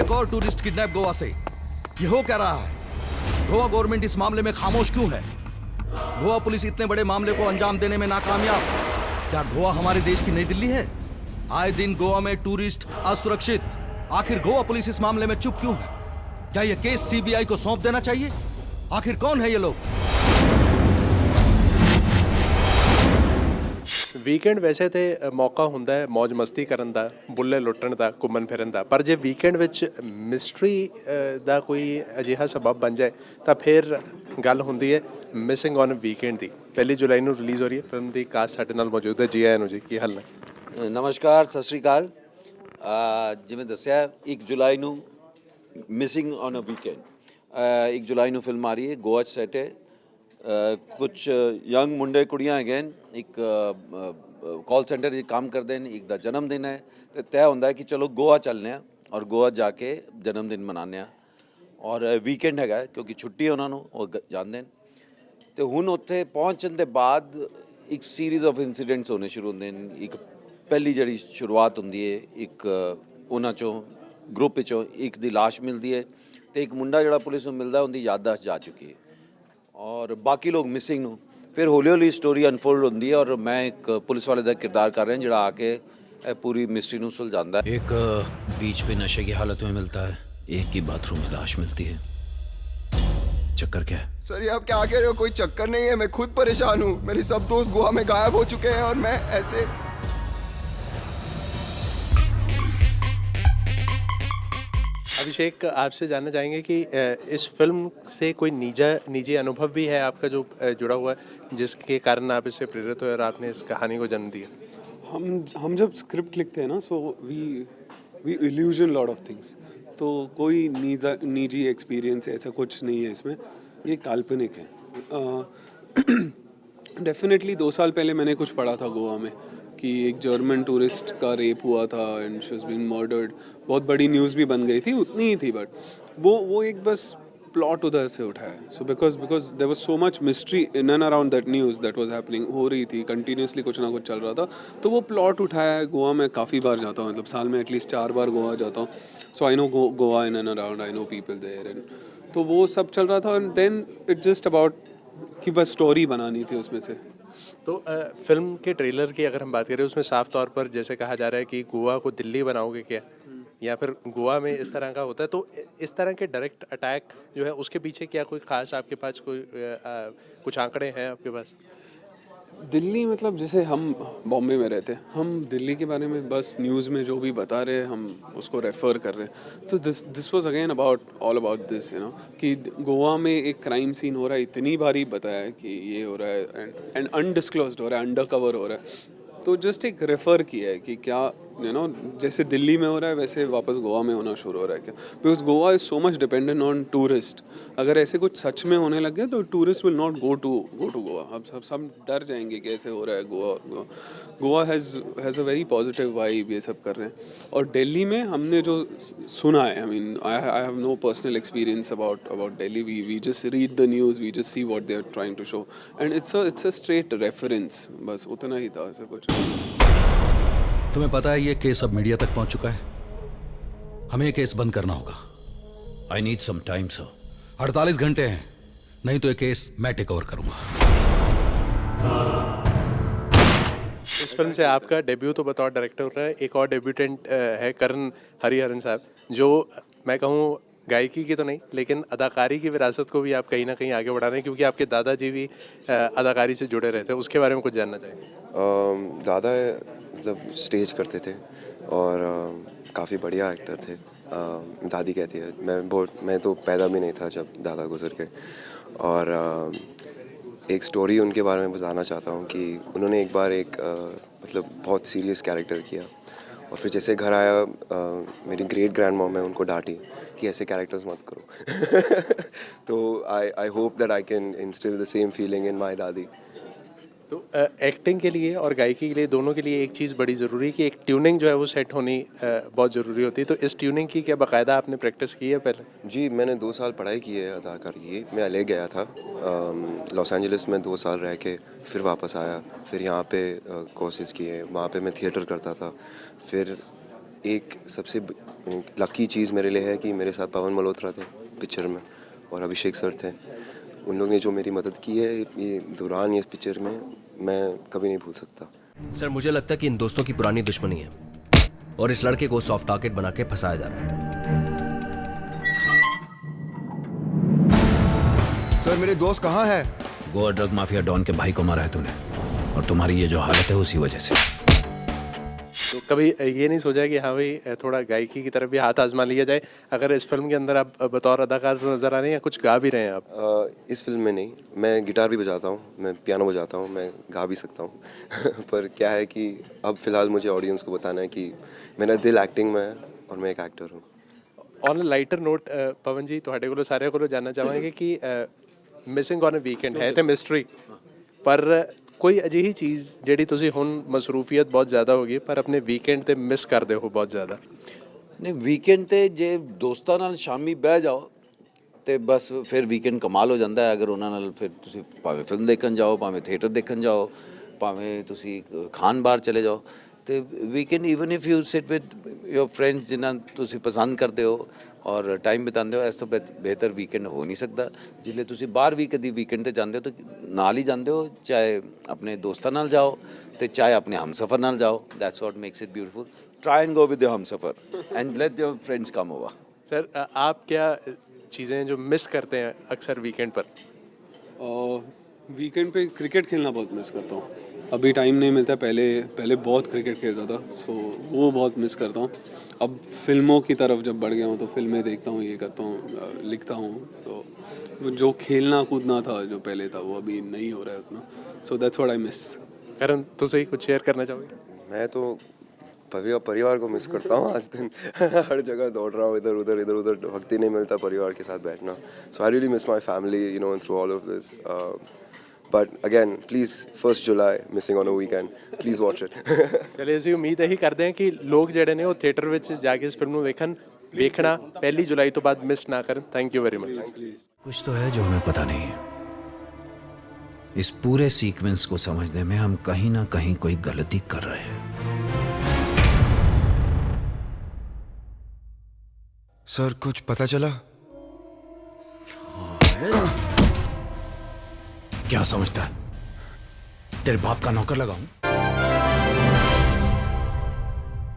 एक और tourist kidnap Goa से। ये हो क्या रहा है? गोवा गवर्नमेंट इस मामले में खामोश क्यों है? गोवा पुलिस इतने बड़े मामले को अंजाम देने में नाकामयाब। क्या गोवा हमारे देश की नई दिल्ली है? आए दिन गोवा में टूरिस्ट असुरक्षित। आखिर गोवा पुलिस इस मामले में चुप क्यों है? क्या यह केस सीबीआई को सौंप देना चाहिए? आखिर कौन है ये लोग? ਵੀਕਐਂਡ ਵੈਸੇ ਤੇ ਮੌਕਾ ਹੁੰਦਾ ਹੈ ਮौज ਮਸਤੀ ਕਰਨ ਦਾ, ਬੁੱਲੇ ਲੁੱਟਣ ਦਾ, ਘੁੰਮਣ ਫਿਰਨ ਦਾ, ਪਰ ਜੇ ਵੀਕਐਂਡ ਵਿੱਚ ਮਿਸਟਰੀ ਦਾ ਕੋਈ ਅਜਿਹਾ ਸਬਬ ਬਣ ਜਾਏ ਤਾਂ ਫਿਰ ਗੱਲ ਹੁੰਦੀ ਹੈ ਮਿਸਿੰਗ ਔਨ ਵੀਕਐਂਡ ਦੀ। 1 ਜੁਲਾਈ ਨੂੰ ਰਿਲੀਜ਼ ਹੋ ਰਹੀ ਹੈ ਫਿਲਮ ਦੀ। ਕਾਸਟ ਸਾਡੇ ਨਾਲ ਮੌਜੂਦ ਹੈ। ਜੀ ਆਇਆਂ ਨੂੰ ਜੀ, ਕੀ ਹਾਲ ਨੇ? ਨਮਸਕਾਰ, ਸਤਿ ਸ਼੍ਰੀ ਅਕਾਲ। ਜਿਵੇਂ ਦੱਸਿਆ 1 ਜੁਲਾਈ ਨੂੰ ਮਿਸਿੰਗ ਔਨ ਅ ਵੀਕਐਂਡ 1 ਜੁਲਾਈ ਨੂੰ ਫਿਲਮ ਆ ਰਹੀ ਹੈ। ਗੋਆ 'ਚ ਸੈਟ ਹੈ। ਕੁਛ ਯੰਗ ਮੁੰਡੇ ਕੁੜੀਆਂ ਹੈਗੇ ਨੇ, ਇੱਕ ਕਾਲ ਸੈਂਟਰ 'ਚ ਕੰਮ ਕਰਦੇ ਨੇ, ਇੱਕ ਦਾ ਜਨਮ ਦਿਨ ਹੈ ਤੇ ਤੈਅ ਹੁੰਦਾ ਹੈ ਕਿ ਚਲੋ ਗੋਆ ਚੱਲਦੇ ਹਾਂ ਔਰ ਗੋਆ ਜਾ ਕੇ ਜਨਮ ਦਿਨ ਮਨਾਉਂਦੇ ਹਾਂ। ਔਰ ਵੀਕਐਂਡ ਹੈਗਾ ਕਿਉਂਕਿ ਛੁੱਟੀ ਉਹਨਾਂ ਨੂੰ, ਉਹ ਜਾਂਦੇ ਨੇ। ਤੇ ਹੁਣ ਉੱਥੇ ਪਹੁੰਚਣ ਦੇ ਬਾਅਦ ਇੱਕ ਸੀਰੀਜ਼ ਆਫ ਇਨਸੀਡੈਂਟਸ ਹੋਣੇ ਸ਼ੁਰੂ ਹੁੰਦੇ ਨੇ। ਇੱਕ ਪਹਿਲੀ ਜਿਹੜੀ ਸ਼ੁਰੂਆਤ ਹੁੰਦੀ ਹੈ, ਇੱਕ ਉਹਨਾਂ 'ਚੋਂ ਗਰੁੱਪ ਵਿੱਚੋਂ ਇੱਕ ਦੀ ਲਾਸ਼ ਮਿਲਦੀ ਹੈ ਤੇ ਇੱਕ ਮੁੰਡਾ ਜਿਹੜਾ ਪੁਲਿਸ ਨੂੰ ਮਿਲਦਾ ਉਹਦੀ ਯਾਦਦਾਸ਼ਤ ਜਾ ਚੁੱਕੀ ਹੈ ਔਰ ਬਾਕੀ ਲੋਕ ਮਿਸਿੰਗ ਨੂੰ। ਫਿਰ ਹੌਲੀ ਹੌਲੀ ਸਟੋਰੀ ਅਨਫੋਲਡ ਹੁੰਦੀ ਹੈ ਔਰ ਮੈਂ ਇੱਕ ਪੁਲਿਸ ਵਾਲੇ ਦਾ ਕਿਰਦਾਰ ਕਰ ਰਿਹਾ ਜਿਹੜਾ ਆ ਕੇ ਇਹ पूरी मिस्ट्री ਨੂੰ सुलझाता है। एक बीच पे नशे की हालत में मिलता है, एक की बाथरूम में लाश मिलती है। चक्कर क्या है? सर ये आप क्या कह रहे हो? कोई चक्कर नहीं है, मैं खुद परेशान हूँ। मेरे सब दोस्त गोवा में गायब हो चुके हैं और मैं ऐसे। अभिषेक, आपसे जानना चाहेंगे कि इस फिल्म से कोई निजी अनुभव भी है आपका जो जुड़ा हुआ है जिसके कारण आप इससे प्रेरित हुए और आपने इस कहानी को जन्म दिया? हम जब स्क्रिप्ट लिखते हैं ना, so we illusion lot of things. तो कोई निजी एक्सपीरियंस ऐसा कुछ नहीं है इसमें, ये काल्पनिक है। डेफिनेटली 2 साल पहले मैंने कुछ पढ़ा था गोवा में कि एक जर्मन टूरिस्ट का रेप हुआ था and she was being murdered. बहुत बड़ी न्यूज़ भी बन गई थी, उतनी ही थी, बट वो एक बस प्लॉट उधर से उठा है। So because there was so much mystery in and around that news that was happening, हो रही थी कंटिन्यूसली, कुछ ना कुछ चल रहा था। तो वो प्लॉट उठाया है। गोवा में काफ़ी बार जाता हूँ, मतलब साल में एटलीस्ट 4 बार गोवा जाता हूँ। So I know Goa in and around, I know people there and तो वो सब चल रहा था। And then it just about कि बस स्टोरी बनानी थी उसमें से। तो फिल्म के ट्रेलर की अगर हम बात करें उसमें साफ तौर पर जैसे कहा जा रहा है कि गोवा को दिल्ली बनाओगे क्या, या फिर गोवा में इस तरह का होता है। तो इस तरह के डायरेक्ट अटैक जो है उसके पीछे क्या कोई खास आपके पास कोई कुछ आंकड़े हैं आपके पास? दिल्ली मतलब जैसे हम बॉम्बे में रहते हैं, हम दिल्ली के बारे में बस न्यूज़ में जो भी बता रहे हैं हम उसको रेफ़र कर रहे हैं। तो this was again all about this, you know, कि गोवा में एक क्राइम सीन हो रहा है, इतनी बारी बताया है कि ये हो रहा है एंड अनडिस्क्लोज्ड हो रहा है, अंडर कवर हो रहा है। तो जस्ट एक रेफ़र किया है कि क्या, यू नो, जैसे दिल्ली में हो रहा है वैसे वापस गोवा में होना शुरू हो रहा है क्या, because Goa is so much dependent on tourist. अगर ऐसे कुछ सच में होने लग गया तो tourist will not go to Goa. अब सब डर जाएंगे कि ऐसे हो रहा है Goa. Goa has a very positive vibe, ये सब कर रहे हैं। और दिल्ली में हमने जो सुना है, I mean I have no personal experience about Delhi. We just read the news, we just see what they are trying to show and it's a straight reference, बस उतना ही था, ऐसा कुछ। तुम्हें पता है ये केस अब मीडिया तक पहुंच चुका है। हमें ये केस बंद करना होगा। I need some time sir. 48 घंटे हैं, नहीं तो ये केस मैं टेक ओवर करूंगा। इस फिल्म से आपका डेब्यू तो बतौर डायरेक्टर हो रहा है। एक और डेब्यूटेंट है करण हरिहरन साहब, जो मैं कहूँ गायकी की तो नहीं लेकिन अदाकारी की विरासत को भी आप कहीं ना कहीं आगे बढ़ा रहे हैं, क्योंकि आपके दादाजी भी अदाकारी से जुड़े रहते हैं। उसके बारे में कुछ जानना चाहेंगे? दादा मतलब स्टेज करते थे और काफ़ी बढ़िया एक्टर थे। दादी कहती है, मैं तो पैदा भी नहीं था जब दादा गुजर गए। और एक स्टोरी उनके बारे में बताना चाहता हूँ कि उन्होंने एक बार एक मतलब बहुत सीरियस कैरेक्टर किया और फिर जैसे घर आया मेरी ग्रेट ग्रैंड मॉम है, उनको डांटी कि ऐसे कैरेक्टर्स मत करो। तो I hope that I can instil the same feeling in my दादी। तो एक्टिंग के लिए और गायकी के लिए, दोनों के लिए एक चीज़ बड़ी ज़रूरी है कि एक ट्यूनिंग जो है वो सेट होनी बहुत ज़रूरी होती है। तो इस ट्यूनिंग की क्या बाकायदा आपने प्रैक्टिस की है पहले? जी, मैंने 2 साल पढ़ाई की है अदाकारी की। मैं LA गया था, लॉस एंजलिस में 2 साल रह के फिर वापस आया। फिर यहाँ पे कोर्सेज़ किए, वहाँ पे मैं थिएटर करता था। फिर एक सबसे लकी चीज़ मेरे लिए है कि मेरे साथ पवन मल्होत्रा थे पिक्चर में और अभिषेक सर थे। उन लोगों ने जो मेरी मदद की है ये दौरान इस पिक्चर में, मैं कभी नहीं भूल सकता। सर मुझे लगता है कि इन दोस्तों की पुरानी दुश्मनी है और इस लड़के को सॉफ्ट टारगेट बना के फंसाया जा रहा है। सर मेरे दोस्त कहाँ है? गोवा ड्रग माफिया डॉन के भाई को मारा है तूने, और तुम्हारी ये जो हालत है उसी वजह से। तो कभी ये नहीं सोचा कि हाँ भाई थोड़ा गायकी की तरफ भी हाथ आजमा लिया जाए? अगर इस फिल्म के अंदर आप बतौर अदाकार तो नजर आ रहे हैं या कुछ गा भी रहे हैं आप? इस फिल्म में नहीं, मैं गिटार भी बजाता हूँ, मैं पियानो बजाता हूँ, मैं गा भी सकता हूँ पर क्या है कि अब फिलहाल मुझे ऑडियंस को बताना है कि मेरा दिल एक्टिंग में है और मैं एक एक्टर हूँ। ऑन लाइटर नोट पवन जी ਤੁਹਾਡੇ ਕੋਲੋਂ ਸਾਰਿਆਂ ਕੋਲੋਂ ਜਾਨਣਾ ਚਾਹਾਂਗੇ ਕਿ ਮਿਸਿੰਗ ਔਨ ਅ ਵੀਕਐਂਡ ਹੈ ਤੇ ਮਿਸਟਰੀ, ਪਰ ਕੋਈ ਅਜਿਹੀ ਚੀਜ਼ ਜਿਹੜੀ ਤੁਸੀਂ ਹੁਣ ਮਸਰੂਫੀਅਤ ਬਹੁਤ ਜ਼ਿਆਦਾ ਹੋ ਗਈ ਪਰ ਆਪਣੇ ਵੀਕਐਂਡ ਤੇ ਮਿਸ ਕਰਦੇ ਹੋ ਬਹੁਤ ਜ਼ਿਆਦਾ? ਨਹੀਂ, ਵੀਕਐਂਡ ਤੇ ਜੇ ਦੋਸਤਾਂ ਨਾਲ ਸ਼ਾਮੀ ਬਹਿ ਜਾਓ ਤੇ ਬਸ ਫਿਰ ਵੀਕਐਂਡ ਕਮਾਲ ਹੋ ਜਾਂਦਾ ਹੈ। ਅਗਰ ਉਹਨਾਂ ਨਾਲ ਫਿਰ ਤੁਸੀਂ ਭਾਵੇਂ ਫਿਲਮ ਦੇਖਣ ਜਾਓ, ਭਾਵੇਂ ਥੀਏਟਰ ਦੇਖਣ ਜਾਓ, ਭਾਵੇਂ ਤੁਸੀਂ ਖਾਣ ਬਾਹਰ ਚਲੇ ਜਾਓ, ਤੇ weekend even if you sit with your friends ਜਿਨ੍ਹਾਂ ਤੁਸੀਂ ਪਸੰਦ ਕਰਦੇ ਹੋ ਔਰ ਟਾਈਮ ਬਿਤਾਉਂਦੇ ਹੋ, ਇਸ ਤੋਂ ਬਿਹਤਰ ਵੀਕਐਂਡ ਹੋ ਨਹੀਂ ਸਕਦਾ। ਜਿੱਲੇ ਤੁਸੀਂ ਬਾਹਰ ਵੀ ਕਦੀ ਵੀਕਐਂਡ ਤੇ ਜਾਂਦੇ ਹੋ ਤਾਂ ਨਾਲ ਹੀ ਜਾਂਦੇ ਹੋ, ਚਾਹੇ ਆਪਣੇ ਦੋਸਤਾਂ ਨਾਲ ਜਾਓ ਤੇ ਚਾਹੇ ਆਪਣੇ ਹਮਸਫਰ ਨਾਲ ਜਾਓ। That's what makes it beautiful. Try and go with your हमसफर and let your friends come over. Sir आप क्या चीज़ें हैं जो मिस करते हैं अक्सर वीकेंड पर? वीकेंड पे क्रिकेट खेलना बहुत मिस करता हूँ। अभी टाइम नहीं मिलता, पहले बहुत क्रिकेट खेलता था, सो वो बहुत मिस करता हूँ। अब फिल्मों की तरफ जब बढ़ गया हूँ तो फिल्में देखता हूँ, ये करता हूँ, लिखता हूँ, तो जो खेलना कूदना था जो पहले था वो अभी नहीं हो रहा है उतना, so that's what I miss. Karan तो सही कुछ शेयर करना चाहोगे? मैं तो परिवार को मिस करता हूँ आज दिन हर जगह दौड़ रहा हूँ, इधर उधर वक्त ही नहीं मिलता परिवार के साथ बैठना। So I really miss my family you know through all of this. But again please 1 July missing on a weekend, please watch it. चलिए ਅਸੀਂ ਉਮੀਦ ਇਹੀ ਕਰਦੇ ਹਾਂ ਕਿ ਲੋਕ ਜਿਹੜੇ ਨੇ ਉਹ ਥੀਏਟਰ ਵਿੱਚ ਜਾ ਕੇ ਇਸ ਫਿਲਮ ਨੂੰ ਵੇਖਣਾ 1 ਜੁਲਾਈ ਤੋਂ ਬਾਅਦ ਮਿਸ ਨਾ ਕਰਨ। Thank you very much. कुछ तो है जो हमें पता नहीं है। इस पूरे सीक्वेंस को समझने में हम कहीं ना कहीं कोई गलती कर रहे हैं। सर कुछ पता चला? क्या समझता है? तेरे बाप का नौकर लगाऊं?